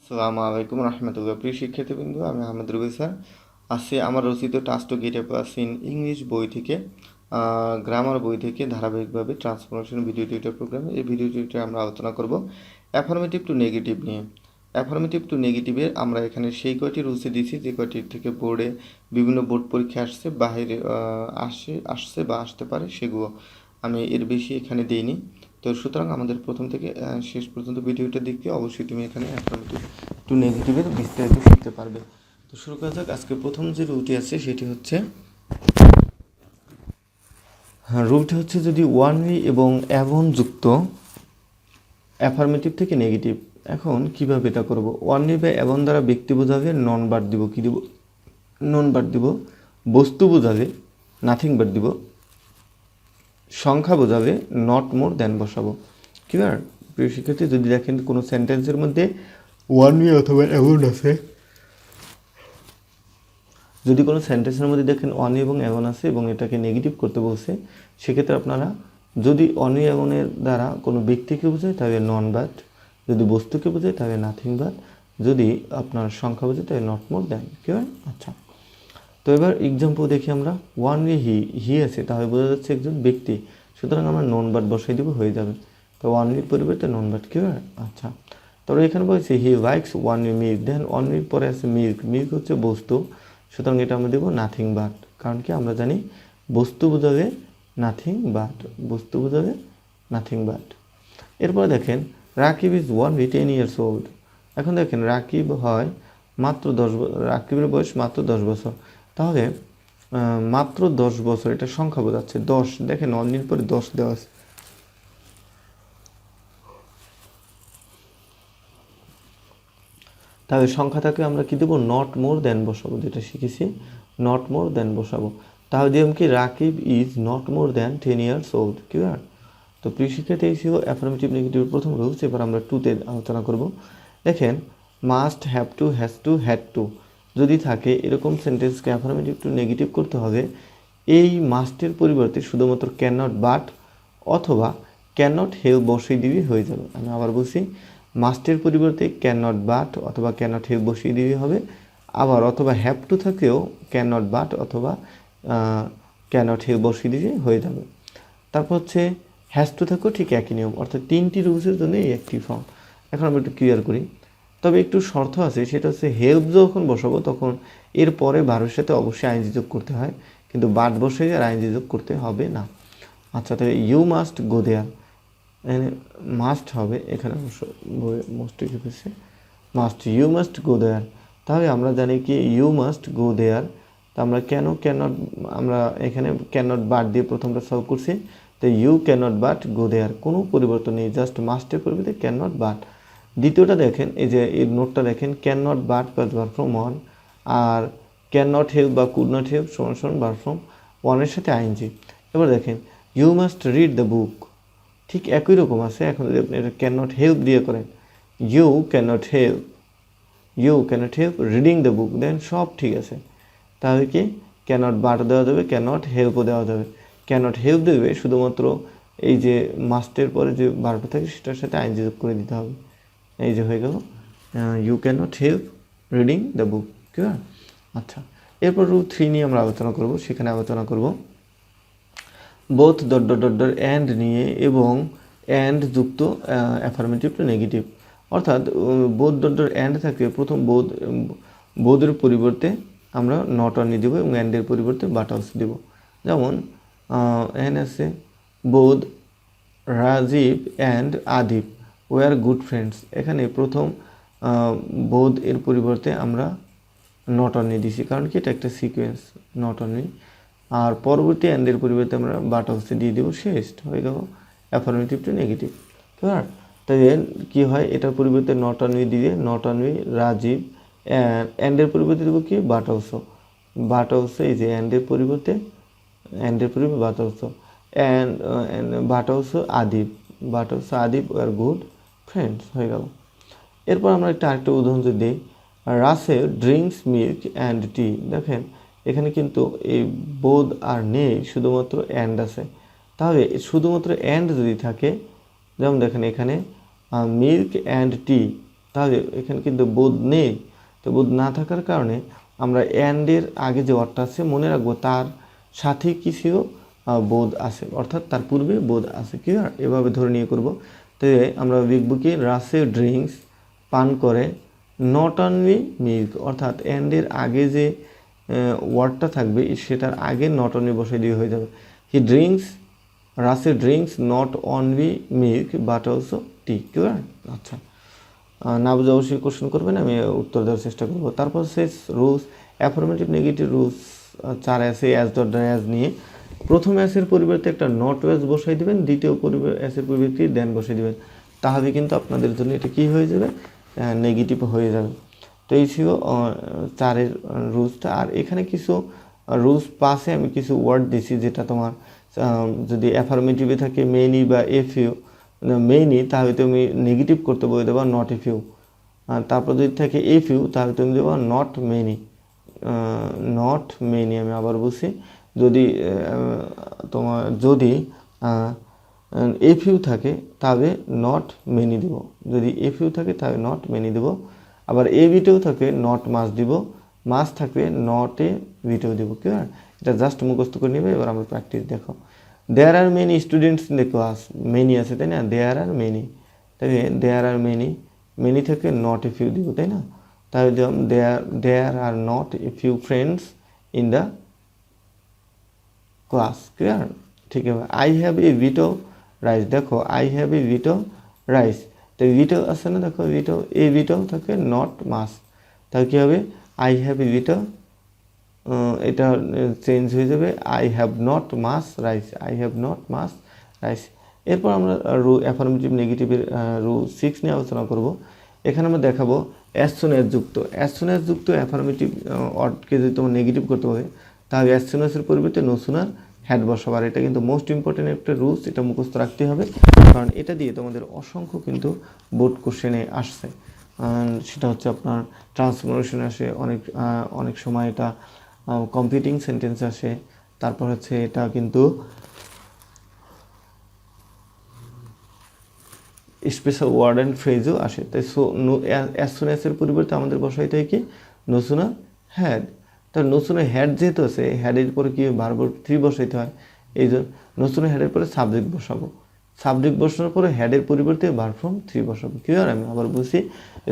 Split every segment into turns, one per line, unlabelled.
আসসালামু আলাইকুম রহমতুল্লাহ। প্রিয় শিক্ষার্থীবৃন্দ, আমি আহমেদ রুবেল স্যার। আজকে আমার রচিত task two get A plus in English বই থেকে গ্রামার বই থেকে ধারাবাহিকভাবে ট্রান্সফরমেশন ভিডিও টিউটর প্রোগ্রামে এই ভিডিও টিউটরে আমরা আলোচনা করব অ্যাফার্মেটিভ টু নেগেটিভ নিয়ে। অ্যাফার্মেটিভ টু নেগেটিভের আমরা এখানে সেই কয়টি রুলসে দিয়েছি যে কয়টির থেকে বোর্ডে বিভিন্ন বোর্ড পরীক্ষা আসছে, বাইরে আসছে বা আসতে পারে, সেগুলো আমি এর বেশি এখানে দিইনি। তো সুতরাং আমাদের প্রথম থেকে শেষ পর্যন্ত ভিডিওটা দেখতে অবশ্যই তুমি এখানে অ্যাফার্মেটিভ টু নেগেটিভের বিস্তারিত শিখতে পারবে। তো শুরু করা যাক। আজকে প্রথম যে রুলটি আছে সেটি হচ্ছে রুলটি হচ্ছে যদি ওয়ানলি এবং অ্যাভন যুক্ত অ্যাফার্মেটিভ থেকে নেগেটিভ। এখন কিভাবে এটা করব? ওয়ানলি বা অ্যাভন দ্বারা ব্যক্তি বোঝাবে নন বাট দিব, কী দিব? নন বাট দিব। বস্তু বোঝাবে নাথিং বাট দিব। সংখ্যা বোঝাবে নট মোর দ্যান বসাবো। ক্লিয়ার? প্রিয় শিক্ষার্থী, যদি দেখেন কোনো সেন্টেন্সের মধ্যে ওয়ানলি অথবা অ্যাভন আছে, যদি কোনো সেন্টেন্সের মধ্যে দেখেন অনি এবং অ্যাভন আছে এবং এটাকে নেগেটিভ করতে বলছে, সেক্ষেত্রে আপনারা যদি অনি অ্যাভনের দ্বারা কোনো ব্যক্তিকে বোঝায় তাহলে নন বাট, যদি বস্তুকে বোঝায় তাহলে নাথিং বাট, যদি আপনার সংখ্যা বোঝায় তাহলে নট মোর দ্যান। ক্লিয়ার? আচ্ছা, তো এবার এক্সাম্পল দেখি আমরা। ওয়ানলি হি আছে, তাহলে বোঝা যাচ্ছে একজন ব্যক্তি, সুতরাং আমরা নন বাট বসাই দেবো, হয়ে যাবে। তো ওয়ানলির পরিবর্তে নন বাট। ক্লিয়ার? আচ্ছা, তবে এখানে বলছি হি লাইকস ওয়ানলি মিল্ক, দেন ওয়ানলির পরে আছে মিল্ক। মিল্ক হচ্ছে বস্তু, সুতরাং এটা আমরা দেবো নাথিং বাট। কারণ কি আমরা জানি বস্তু বোঝাবে নাথিং বাট, বস্তু বোঝাবে নাথিং বাট। এরপরে দেখেন Rakib is only 10 years old। এখন দেখেন রাকিব হয় মাত্র 10, রাকিবের বয়স মাত্র 10 বছর। তাহলে মাত্র 10 বছর এটা সংখ্যা বোঝাচ্ছে 10। দেখেন অনলির পরে 10 দেওয়া আছে, তাহলে সংখ্যা থাকে আমরা কি দেবো? নট মোর দ্যান বসাবো, যেটা শিখেছি নট মোর দ্যান বসাবো। তাহলে দিলাম কি Rakib is not more than 10 years old। Clear? তো প্রিয় শিক্ষার্থী, এই ছিল অ্যাফার্মেটিভ নেগেটিভের প্রথম রুলস। এবার আমরা টুতে আলোচনা করব। দেখেন must, have to, has to, had to যদি থাকে, এরকম সেন্টেন্সকে অ্যাফার্মেটিভ টু নেগেটিভ করতে হবে এই মাস্টের পরিবর্তে শুধুমাত্র ক্যান নট বাট অথবা ক্যান নট হেল্প বসিয়ে দিবি হয়ে যাবে। আমি আবার বলছি, মাস্টের পরিবর্তে ক্যান নট বাট অথবা ক্যান নট হেল্প বসিয়ে দিবি হবে। আবার অথবা হ্যাভ টু থাকলেও ক্যান নট বাট অথবা ক্যান নট হেল্প বসিয়ে দিবি হয়ে যাবে। তারপর হচ্ছে হ্যাজ টু থাকলেও ঠিক একই নিয়ম, অর্থাৎ তিনটি রুলসের জন্য এই একটি ফর্ম। এখন আমরা একটু ক্লিয়ার করি। তবে একটু শর্ত আছে, সেটা হচ্ছে হেল্প যখন বসাবো তখন এর পরে ভার্বের সাথে অবশ্যই আইনজি যোগ করতে হয়, কিন্তু বাট বসে আর আইনজি যোগ করতে হবে না। আচ্ছা, তাহলে you must go there, must হবে এখানে, অবশ্য মোস্ট লিখেছে must, you must go there. তাহলে আমরা জানি কি ইউ মাস্ট গো দেয়ার, তা আমরা কেন ক্যানট, আমরা এখানে ক্যানট বাট দিয়ে প্রথমটা সলভ করছি। তো ইউ ক্যানট বাট গো দেয়ার, কোনো পরিবর্তন নেই, জাস্ট মাস্টের পরিবর্তে ক্যানট বাট। দ্বিতীয়টা দেখেন, এই যে এর নোটটা দেখেন, can not but plus verb form one, আর ক্যান নট হেল্প বা কুড নট হেল্প সমান সমান ভার্ব ফ্রম ওয়ানের সাথে আইনজি। এবার দেখেন you must read the book, ঠিক একই রকম আছে। এখন যদি আপনি এটা ক্যান নট হেল্প দিয়ে করেন, you can not help, you can not help reading the book, then সব ঠিক আছে। তাহলে কি ক্যান নট বাট দেওয়া যাবে, ক্যান নট হেল্পও দেওয়া যাবে। ক্যান নট হেল্প দেবে শুধুমাত্র এই যে মাস্টের পরে যে ভার্বটা থাকে সেটার সাথে আইনজি যোগ করে দিতে হবে। এই যে হয়ে গেল you can not help reading the book. Clear? আচ্ছা, এরপর রুল 3 নিয়ে আমরা আলোচনা করব। সেখানে আলোচনা করব both dot dot dot dot and নিয়ে এবং অ্যান্ড যুক্ত অ্যাফার্মেটিভ টু নেগেটিভ। অর্থাৎ বোথ ডট ডট অ্যান্ড থাকে, প্রথম বোধের পরিবর্তে আমরা নট অনলি দেবো এবং অ্যান্ডের পরিবর্তে বাট অলসো দেবো। যেমন অ্যান্ড আছে both Rajib and Adip were good friends. এখানে প্রথম বোধ এর পরিবর্তে আমরা নট অনলি দিছি, কারণ কি এটা একটা সিকোয়েন্স, নট অনলি। আর পরবর্তী অ্যান্ডের পরিবর্তে আমরা বাট অলসো দিয়ে দেবো, শেষ হয়ে গেল অ্যাফার্মেটিভ টু নেগেটিভ। ক্লিয়ার? তাই কী হয়, এটার পরিবর্তে নট অনলি দিয়ে নট অনলি রাজীব, অ্যান্ডের পরিবর্তে দেবো কি বাট অলসো, বাট অলসো। এই যে অ্যান্ডের পরিবর্তে but also, and but also Adip, but also Adip were good friends হয়ে গেল। এরপর আমরা আরেকটা উদাহরণ যদি দিই, Rasel drinks milk and tea. দেখেন এখানে কিন্তু এই বোধ আর নেই, শুধুমাত্র অ্যান্ড আছে। তাহলে শুধুমাত্র অ্যান্ড যদি থাকে, যেমন দেখেন এখানে মিল্ক অ্যান্ড টি, তাহলে এখানে কিন্তু বোধ নেই। তো বোধ না থাকার কারণে আমরা অ্যান্ডের আগে যে ওয়ার্ডটা আছে মনে রাখবো তার সাথে কি ছিল, বোধ আছে, অর্থাৎ তার পূর্বে বোধ আছে। ক্লিয়ার? এভাবে ধরে নিয়ে করব। তো আমরা লিখবো কি রাসে ড্রিঙ্কস পান করে নট অনলি মিল্ক, অর্থাৎ অ্যান্ডের আগে যে ওয়ার্ডটা থাকবে সেটার আগে নট অনলি বসে দিয়ে হয়ে যাবে। হি ড্রিঙ্কস, রাসে drinks not only milk but also tea. Clear? আচ্ছা, না বুঝে অবশ্যই কোশ্চেন করবেন, আমি উত্তর দেওয়ার চেষ্টা করবো। তারপর শেষ রুলস, অ্যাফার্মেটিভ নেগেটিভ রুলস 4 আছে। অ্যাজ ডট অ্যাজ নিয়ে প্রথম অ্যাসের পরিবর্তে একটা নট অ্যাজ বসাই দেবেন, দ্বিতীয় অ্যাসের পরিবর্তে দেন বসাই দেবেন, তাহলে কিন্তু আপনাদের জন্য এটা কী হয়ে যাবে, নেগেটিভ হয়ে যাবে। তো এই ছিল 4-এর রুলসটা। আর এখানে কিছু রুলস পাশে আমি কিছু ওয়ার্ড দিছি, যেটা তোমার যদি অ্যাফার্মেটিভে থাকে মেনি বা এফ ইউ, মেইনই, তাহলে তুমি নেগেটিভ করতে বলে দেবা নট এফ ইউ। তারপর যদি থাকে এফ ইউ তাহলে তুমি দেবা নট মেনি, নট মেনি। আমি আবার বলছি, যদি তোমার যদি এফ ইউ থাকে তাহলে নট মেনি দিব, যদি এফ ইউ থাকে তাহলে নট মেনি দেব। আবার এ বিটেও থাকে নট মাস দিব, মাস থাকলে নট এ বিটেও দেবো। কি হয়, এটা জাস্ট মুখস্থ করে নেবে। এবার আমরা প্র্যাকটিস দেখো। There are many students in the class, many আছে তাই না, দেয়ার আর মেনি, তাই দেয়ার আর মেনি, মেনি থেকে নট এ ফিউ দিব তাই না। তাহলে যেমন there are not a few friends in the class. Clear? ঠিক আছে। I have a veto rice, দেখো I have a veto rice, তো ভিটো আছে না, দেখো ভিটো, এ ভিটো থাকে নট মাস, তাহলে কী হবে, আই হ্যাভ এ ভিটো, এটা চেঞ্জ হয়ে যাবে I have not mass rice, I have not mass rice. এরপর আমরা অ্যাফার্মেটিভ নেগেটিভের 6 নিয়ে আলোচনা করব। এখানে আমরা দেখাবো অ্যাজ সুন অ্যাজ যুক্ত, অ্যাজ সুন অ্যাজ যুক্ত অ্যাফার্মেটিভ অর্ডকে যদি তোমার নেগেটিভ করতে হবে তাহলে অ্যাজ সুন অ্যাজের পরিবর্তে নো সুনার হ্যাড বসাবার। এটা কিন্তু মোস্ট ইম্পর্টেন্ট একটা রুলস, এটা মুখস্থ রাখতে হবে, কারণ এটা দিয়ে তোমাদের অসংখ্য কিন্তু বোর্ড কোশ্চেনে আসছে। সেটা হচ্ছে আপনার ট্রান্সফরমেশন আসে, অনেক সময় এটা কমপ্লিটিং সেন্টেন্স আসে, তারপর হচ্ছে এটা কিন্তু স্পেশাল ওয়ার্ড অ্যান্ড ফ্রেজও আসে। তাই অ্যাজ সুন অ্যাজের পরিবর্তে আমাদের বসাইতে হয় কি, নো সুনার হ্যাড। তার নো সুনার হ্যাড যেহেতু আছে, হ্যাডের পরে কি ভার্ব 3 বসাইতে হয়, এই জন্য নো সুনার হ্যাডের পরে সাবজেক্ট বসাবো, সাবজেক্ট বসানোর পরে হ্যাডের পরিবর্তে ভার্ব ফ্রম 3 বসাবো। ক্লিয়ার? আমি আবার বলছি,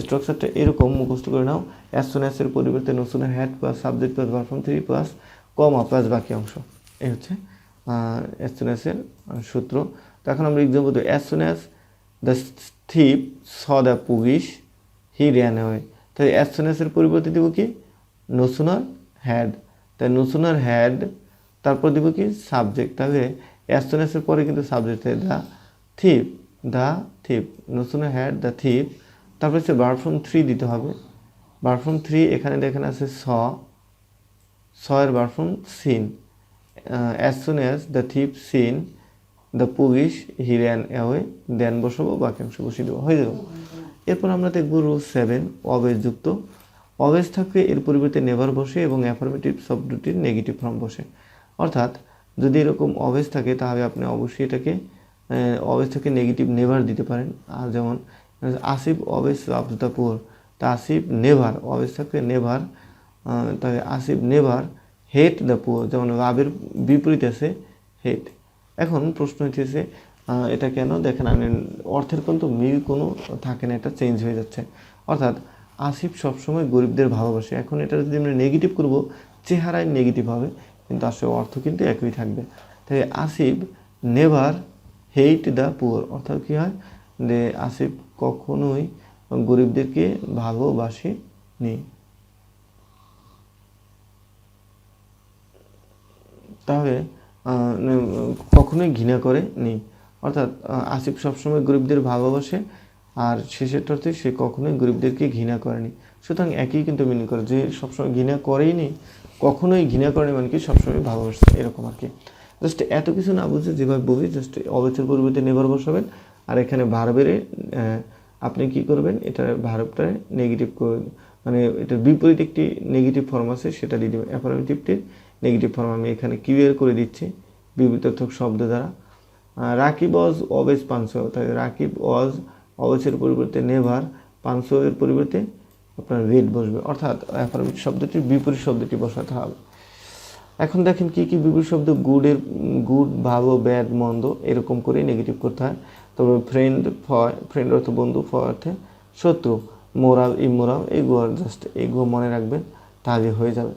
স্ট্রাকচারটা এরকম মুখস্থ করে নাও। অ্যাজ সুন অ্যাজের পরিবর্তে no sooner had plus subject plus verb form 3 plus comma plus বাকি অংশ, এই হচ্ছে অ্যাজ সুন অ্যাজের সূত্র। তো এখন আমরা এক্সাম্পল দিই, as soon as the thief saw the police he ran away, তাই অ্যাজ সুন অ্যাজের পরিবর্তে দিব কি, নো সুনার হ্যাড, তাই নো সুনার হ্যাড, তারপর দিব কি সাবজেক্ট, তাহলে অ্যাজ সুন অ্যাজের পরে কিন্তু subject the thief, the thief, no sooner had the thief, তারপর হচ্ছে ভার্ব ফ্রম 3 দিতে হবে। ভার্ব ফ্রম 3 এখানে দেখেন আছে স এর verb from seen, as soon as the thief seen the police he ran away, then বসাবো, বাকি অংশ বসিয়ে দেবো, হয়ে যাবো। এরপর আমরা দেখবো রুল 7, অলওয়েজ যুক্ত। অলওয়েজ থাকলে এর পরিবর্তে নেভার বসে এবং অ্যাফার্মেটিভ শব্দটির নেগেটিভ ফর্ম বসে। অর্থাৎ যদি এরকম অলওয়েজ থাকে তাহলে আপনি অবশ্যই এটাকে অলওয়েজ থেকে নেগেটিভ নেভার দিতে পারেন। আর যেমন Asif always loves the poor, তা আসিফ নেভার, অলওয়েজ থাকলে নেভার, তাহলে Asif never hate the poor, যেমন লাভের বিপরীত আছে হেট। এখন প্রশ্ন হচ্ছে এটা কেন, দেখেন আমি অর্থের কিন্তু মিল কোনো থাকে না, এটা চেঞ্জ হয়ে যাচ্ছে। অর্থাৎ আসিফ সবসময় গরিবদের ভালোবাসে, এখন এটা যদি আমরা নেগেটিভ করব চেহারায় নেগেটিভ হবে, কিন্তু আসলে অর্থ কিন্তু একই থাকবে। তাই Asif never hate the poor, অর্থাৎ কী হয় যে আসিফ কখনোই গরিবদেরকে ভালোবাসেনি, তাহলে কখনোই ঘৃণা করে নি। অর্থাৎ আসিফ সবসময় গরিবদের ভালোবাসে, আর শেষের অর্থে সে কখনোই গরিবদেরকে ঘৃণা করেনি। সুতরাং একই কিন্তু মিনিং করে, যে সবসময় ঘৃণা করেই নি, কখনোই ঘৃণা করেনি, মানে কি সবসময় ভালোবাসছে, এরকম আর কি। জাস্ট এত কিছু না বুঝে যেভাবে বলি, জাস্ট অলওয়েজের পরিবর্তে নেভার বসাবেন, আর এখানে ভার্বের আপনি কি করবেন, এটা ভার্বটা নেগেটিভ করবেন, মানে এটার বিপরীত একটি নেগেটিভ ফর্ম আছে সেটা দিয়ে দেবেন। অ্যাফার্মেটিভটির নেগেটিভ ফর্ম আমি এখানে ক্লিয়ার করে দিচ্ছি বিবৃতার্থক শব্দ দ্বারা। রাকিব ওয়াজ অলওয়েজ পাঞ্চুয়াল, তাই রাকিব ওয়াজ অলওয়েজের পরিবর্তে নেভার 500 এর পরিবর্তে আপনার রেড বসবে, অর্থাৎ অ্যাফার্মেটিভ শব্দটির বিপরীত শব্দটি বসাতে হবে। এখন দেখেন কি কি বিপরীত শব্দ, গুড ভালো, ব্যাড মন্দ, এরকম করে নেগেটিভ করতে হয়। তবে ফ্রেন্ড ফ্রেন্ড অর্থ বন্ধু, অর্থে শত্রু, মোরাল ইমোরাল, এইগুলো মনে রাখবেন, তাহলে হয়ে যাবে।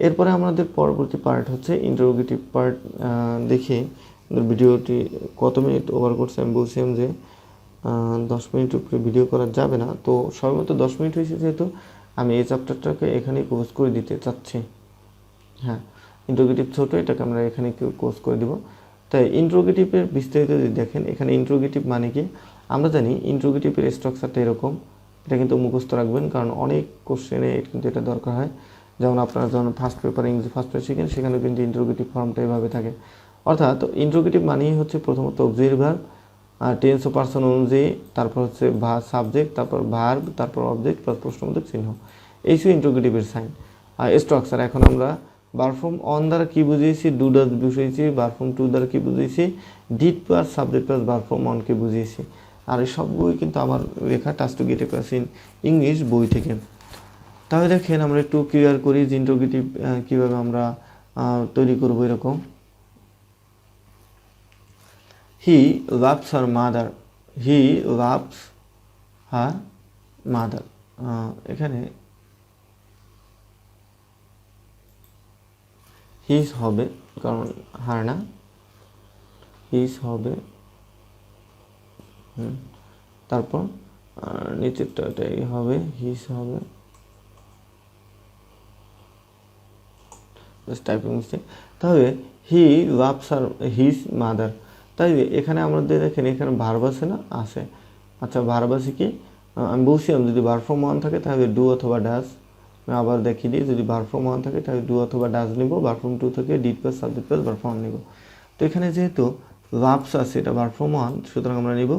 এরপরে আমাদের পরবর্তী পার্ট হচ্ছে ইন্টারোগেটিভ পার্ট। দেখি ভিডিওটি কত মিনিট ওভার করছে। আমি বলছিলাম যে 10 মিনিট উপরে ভিডিও করা যাবে না, তো সর্বমত 10 মিনিট হয়েছে, যেহেতু আমি এই চ্যাপ্টারটাকে এখানে কোর্স করে দিতে চাচ্ছি। হ্যাঁ, ইন্টারোগেটিভ ছোট, এটাকে আমরা এখানে কোর্স করে দিব। তাই ইন্টারোগেটিভের বিস্তারিত যদি দেখেন, এখানে ইন্টারোগেটিভ মানে কি, আমরা জানি ইন্টারোগেটিভের স্ট্রাকচারটা এরকম। এটা কিন্তু মুখস্থ রাখবেন, কারণ অনেক কোশ্চেনে কিন্তু এটা দরকার হয়। যেমন আপনারা যখন ফার্স্ট পেপার ইংরেজি ফার্স্ট পেপার শিখেন, সেখানেও কিন্তু ইন্টারোগেটিভ ফর্মটা এভাবে থাকে। অর্থাৎ ইন্টারোগেটিভ মানেই হচ্ছে প্রথমত অক্সিলারি ভার্ব, টেন্স ও পার্সন অনুযায়ী, তারপর হচ্ছে সাবজেক্ট, তারপর ভার্ব, তারপর অবজেক্ট, প্লাস প্রশ্নবোধক চিহ্ন। এই ছিল ইন্টারোগেটিভের সাইন আর স্ট্রাকচার। এখন আমরা ভার্ব ফর্ম অন দ্বারা কী বুঝিয়েছি, ডু ডাজ বুঝিয়েছি। ভার্ব ফর্ম টু দ্বারা কী বুঝিয়েছি, did plus subject plus verb form অনকে বুঝিয়েছি। আর এই সব বই কিন্তু আমার লেখা touch to get a class in English বই থেকে। তাহলে দেখেন আমরা একটু ক্লিয়ার করি যে ইন্টারোগেটিভ কীভাবে আমরা তৈরি করবো। এরকম, he loves her mother, he loves her mother. এখানে হিজ হবে, কারণ হার না, হিজ হবে। তারপর নিচেরটাই হবে, হিজ হবে, টাইপিং মিস্টেক। তাহলে he loves her his mother. তাই এখানে আমাদের দেখেন, এখানে ভার্ব আছে না, আছে। আচ্ছা, ভার্ব আছে কি, আমি বলছিলাম যদি ভার্ব ফর্ম ওয়ান থাকে তাহলে ডু অথবা ডাজ। আমি আবার দেখিয়ে দিই, যদি ভার্ব ফর্ম ওয়ান থাকে তাহলে ডু অথবা ডাজ নিব, ভার্ব ফর্ম টু থেকে did plus subject plus verb form নিব। তো এখানে যেহেতু লাভস আছে, এটা ভার্ব ফর্ম ওয়ান, সুতরাং আমরা নিব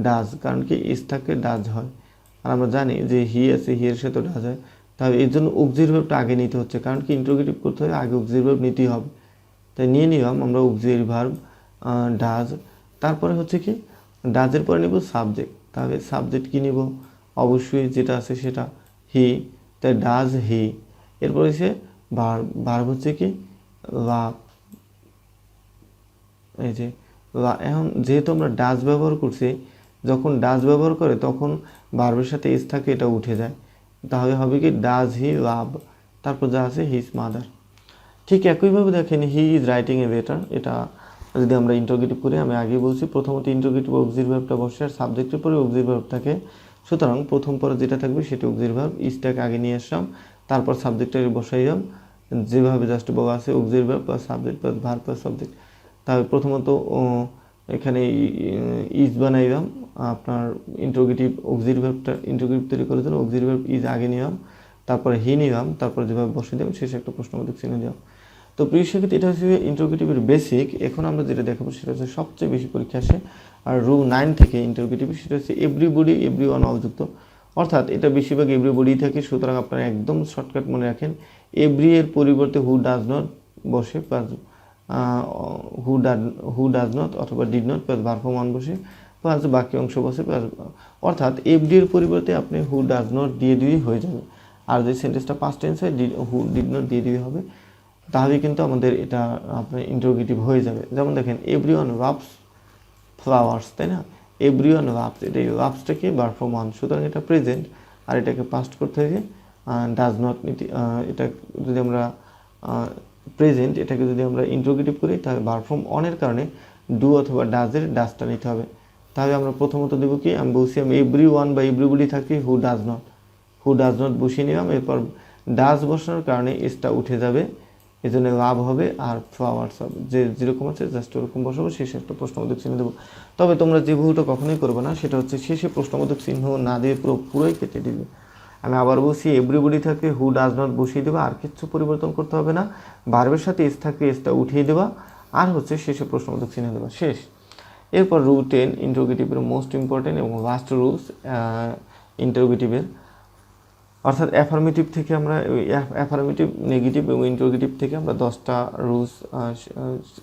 ডাজ, কারণ কি ইস থাকে ডাজ হয়। আর আমরা জানি যে হি আছে, হি এর সাথে ডাজ হয়। তাহলে এর জন্য অক্সিলারি ভার্বটা আগে নিতে হচ্ছে, কারণ কি ইন্টারোগেটিভ করতে হয়, আগে অক্সিলারি ভার্ব নিতেই হবে। তাই নিয়ে নিলাম আমরা অক্সিলারি ভার্ব ডাজ। তারপরে হচ্ছে কি, ডাজের পরে নিব সাবজেক্ট। তাহলে সাবজেক্ট কী নিব, অবশ্যই যেটা আছে সেটা হি, তাই ডাজ হি। এরপর হচ্ছে ভার্ব, ভার্ব হচ্ছে কি লাভ, এই যে এখন যেহেতু আমরা ডাজ ব্যবহার করছি, যখন ডাজ ব্যবহার করে তখন ভার্বের সাথে এস থাকে, এটা উঠে যায়। তাহলে হবে কি ডাজ হি লাভ, তারপর যা আছে হিজ মাদার। ঠিক একইভাবে দেখেন he is writing a letter, এটা যদি আমরা ইন্টারোগেটিভ করি, আমি আগে বলছি প্রথমত ইন্টারোগেটিভ অক্সিলারি ভার্বটা বসে আর সাবজেক্টের পরে অক্সিলারি ভার্ব থাকে। সুতরাং প্রথম পরে যেটা থাকবে সেটা অক্সিলারি ভার্ব, ইজটাকে আগে নিয়ে আসলাম, তারপর সাবজেক্টটাকে বসাইলাম, যেভাবে জাস্ট বলা আছে auxiliary verb plus subject plus verb plus subject. তাহলে প্রথমত এখানে ইজ বানাইলাম, আপনার ইন্টারোগেটিভ অক্সিলারি ভার্বটা ইন্টারোগেটিভ তৈরি করার জন্য অক্সিলারি ভার্ব ইজ আগে নিলাম, তারপরে হি নিলাম, তারপরে যেভাবে বসে দিলাম শেষে একটা প্রশ্নবোধক চিহ্ন দিলাম। তো প্রিয় শিক্ষার্থী, এটা হচ্ছে ইন্টারোগেটিভের বেসিক। এখন আমরা যেটা দেখাবো সেটা হচ্ছে সবচেয়ে বেশি পরীক্ষা আসে আর রুল 9 থেকে ইন্টারোগেটিভ, সেটা হচ্ছে এভরিবডি এভরিওয়ান অলযুক্ত। অর্থাৎ এটা বেশিরভাগ এভরিবডি থাকে, সুতরাং আপনারা একদম শর্টকাট মনে রাখেন, এভরি এর পরিবর্তে হু ডাজ নট বসে, প্লাস হু ডাজ নট অথবা did not plus verb form one বসে, প্লাস বাকি অংশ বসে প্লাস, অর্থাৎ এভরি এর পরিবর্তে আপনি হু ডাজ নট দিয়ে দিলেই হয়ে যাবে। আর যদি সেন্টেন্সটা পাস্ট টেন্স হয়, হু ডিড নট দিয়ে দিলে হবে, তাহলে কিন্তু আমাদের এটা আপনার ইন্টারোগেটিভ হয়ে যাবে। যেমন দেখেন এভরিওয়ান লাভস ফ্লাওয়ার্স, তাই না, এভরিওয়ান লাভস, এটা এই লাভসটাকে ভার্ব ফর্ম ওয়ান, সুতরাং এটা প্রেজেন্ট, আর এটাকে পাস্ট করতে হবে ডাজ নট নিতে। এটা যদি আমরা প্রেজেন্ট, এটাকে যদি আমরা ইন্টারোগেটিভ করি তাহলে ভার্ব ফর্ম অনের কারণে ডু অথবা ডাজের ডাজটা নিতে হবে। তাহলে আমরা প্রথমত দেবো কি, আমি বলছি আমি এভরিওয়ান বা এভরিবডি থাকি, হু ডাজ নট বসিয়ে নিলাম, এরপর ডাজ বসানোর কারণে এসটা উঠে যাবে, এই জন্য লাভ হবে আর ফ্লাওয়ার্স হবে, যে যেরকম আছে জাস্ট ওরকম বসাবো, শেষে একটা প্রশ্নবোধক চিহ্ন দেবো। তবে তোমরা যে ভুলটা কখনোই করবে না, সেটা হচ্ছে শেষে প্রশ্নবোধক চিহ্ন না দিয়ে পুরোই কেটে দিবে। আমি আবার বলছি এভরিবডি থাকে হু ডাজ নট বসিয়ে দেবা, আর কিচ্ছু পরিবর্তন করতে হবে না, ভার্বের সাথে এস থাকলে এসটা উঠিয়ে দেবা, আর হচ্ছে শেষে প্রশ্নবোধক চিহ্ন দেবা, শেষ। এরপর রুল 10 ইন্টারোগেটিভের মোস্ট ইম্পর্টেন্ট এবং লাস্ট রুলস ইন্টারোগেটিভের, অর্থাৎ অ্যাফার্মেটিভ থেকে আমরা অ্যাফার্মেটিভ, নেগেটিভ এবং ইন্টারোগেটিভ থেকে আমরা 10টা রুলস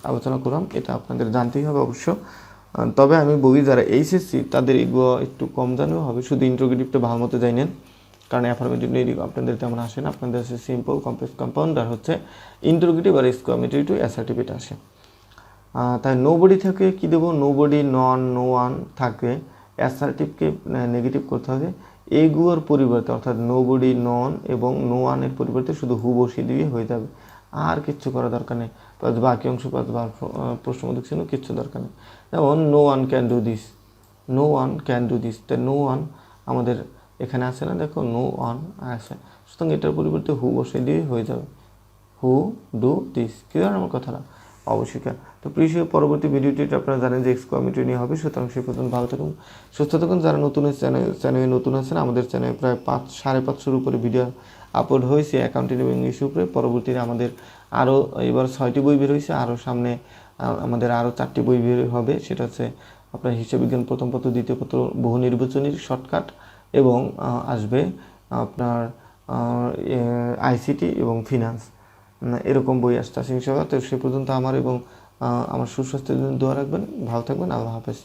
আলোচনা করলাম। এটা আপনাদের জানতেই হবে অবশ্য। তবে আমি বলি যারা এইচএসসি তাদের এগুলো একটু কম জানেও হবে, শুধু ইন্ট্রোগেটিভটা ভালো মতো জানেন, কারণ অ্যাফার্মেটিভ আপনাদের তেমন আসে না, আপনাদের আছে সিম্পল, কমপ্লেক্স, কম্পাউন্ড আর হচ্ছে ইন্ট্রোগেটিভ আর এক্সক্লামেটরি টু অ্যাসার্টিভ আসে। তাই নোবডি থেকে কী দেবো, নোবডি, নন, নো ওয়ান থাকে, অ্যাসার্টিভকে নেগেটিভ করতে হবে, এগুলোর পরিবর্তে অর্থাৎ নোবডি, নন এবং নো ওয়ানের পরিবর্তে শুধু হু বসিয়ে দিয়ে হয়ে যাবে, আর কিচ্ছু করা দরকার নেই। প্লাস বাকি অংশ প্লাস প্রশ্নবোধক চিহ্ন কিচ্ছু দরকার নেই। যেমন no one can do this, no one can do this, তাই নো ওয়ান আমাদের এখানে আসে না, দেখো নো ওয়ান আসে, সুতরাং এটার পরিবর্তে হু বসিয়ে দিয়ে হয়ে যাবে, হু ডু দিস। ক্লিয়ার আমার কথাটা? অবশ্যই। তো প্রিয় পরবর্তী ভিডিওটি আপনারা জানেন যে এক্সক্লামেটরি নিয়ে হবে, সুতরাং সেই পর্যন্ত ভালো থাকুন, সুস্থ থাকুন। যারা নতুন চ্যানেলে নতুন আছেন, আমাদের চ্যানেলে প্রায় 5-5.5 উপরে ভিডিও আপলোড হয়েছে অ্যাকাউন্টিং এবং ইংলিশের উপরে। পরবর্তীতে আমাদের আরও এবার 6টি বই বের হয়েছে, আরও সামনে আমাদের আরও 4টি বই বের হবে, সেটা হচ্ছে আপনার হিসাব বিজ্ঞান প্রথম পত্র, দ্বিতীয় পত্র, বহু নির্বাচনীর শর্টকাট, এবং আসবে আপনার আইসিটি এবং ফিনান্স, এরকম বই আসতে ইনশাআল্লাহ। তো সে পর্যন্ত আমার এবং আমার সুস্বাস্থ্যের জন্য দোয়া রাখবেন। ভালো থাকবেন। আল্লাহ হাফেজ।